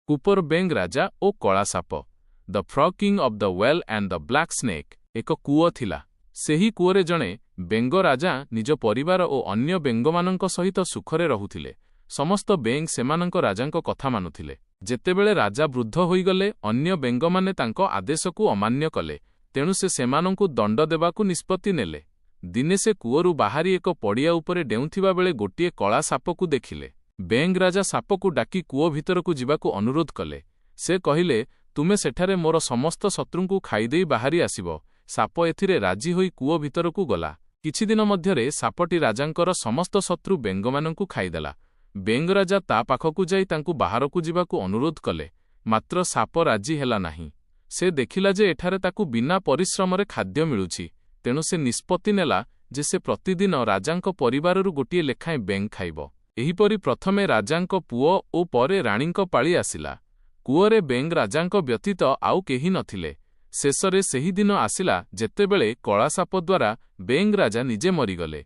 Cooper ବେଙ୍ଗ ରାଜା ଓ କଳା ସାପ। The frog king of the well and the black snake. ଏକ କୂଅ ଥିଲା। ସେହି କୂଅରେ ଜଣେ ବେଙ୍ଗ ରାଜା ନିଜ ପରିବାର ଓ ଅନ୍ୟ ବେଙ୍ଗମାନଙ୍କ ସହିତ ସୁଖରେ ରହୁଥିଲେ। ସମସ୍ତ ବେଙ୍ଗ ସେମାନଙ୍କ ରାଜାଙ୍କ କଥା ମାନୁଥିଲେ। ଯେତେବେଳେ ରାଜା ବୃଦ୍ଧ ହୋଇଗଲେ, ଅନ୍ୟ ବେଙ୍ଗମାନେ ତାଙ୍କ ଆଦେଶକୁ ଅମାନ୍ୟ କଲେ, ତେଣୁ ସେ ସେମାନଙ୍କୁ ଦଣ୍ଡ ଦେବାକୁ ନିଷ୍ପତ୍ତି ନେଲେ। ଦିନେ ସେ କୂଅରୁ ବାହାରି ଏକ ପଡ଼ିଆ ଉପରେ ଡେଉଁଥିବା ବେଳେ ଗୋଟିଏ କଳା ସାପକୁ ଦେଖିଲେ। ବେଙ୍ଗ ରାଜା ସାପକୁ ଡାକି କୂଅ ଭିତରକୁ ଯିବାକୁ ଅନୁରୋଧ କଲେ। ସେ କହିଲେ, ତୁମେ ସେଠାରେ ମୋର ସମସ୍ତ ଶତ୍ରୁଙ୍କୁ ଖାଇଦେଇ ବାହାରି ଆସିବ। ସାପ ଏଥିରେ ରାଜି ହୋଇ କୂଅ ଭିତରକୁ ଗଲା। କିଛିଦିନ ମଧ୍ୟରେ ସାପଟି ରାଜାଙ୍କର ସମସ୍ତ ଶତ୍ରୁ ବେଙ୍ଗମାନଙ୍କୁ ଖାଇଦେଲା। ବେଙ୍ଗ ରାଜା ତା ପାଖକୁ ଯାଇ ତାଙ୍କୁ ବାହାରକୁ ଯିବାକୁ ଅନୁରୋଧ କଲେ, ମାତ୍ର ସାପ ରାଜି ହେଲା ନାହିଁ। ସେ ଦେଖିଲା ଯେ ଏଠାରେ ତାକୁ ବିନା ପରିଶ୍ରମରେ ଖାଦ୍ୟ ମିଳୁଛି, ତେଣୁ ସେ ନିଷ୍ପତ୍ତି ନେଲା ଯେ ସେ ପ୍ରତିଦିନ ରାଜାଙ୍କ ପରିବାରରୁ ଗୋଟିଏ ଲେଖାଏଁ ବେଙ୍ଗ ଖାଇବ। ଏହିପରି ପ୍ରଥମେ ରାଜାଙ୍କ ପୁଅ ଓ ପରେ ରାଣୀଙ୍କ ପାଳି ଆସିଲା। କୂଅରେ ବେଙ୍ଗ ରାଜାଙ୍କ ବ୍ୟତୀତ ଆଉ କେହି ନଥିଲେ। ଶେଷରେ ସେହି ଦିନ ଆସିଲା ଯେତେବେଳେ କଳା ସାପ ଦ୍ୱାରା ବେଙ୍ଗ ରାଜା ନିଜେ ମରିଗଲେ।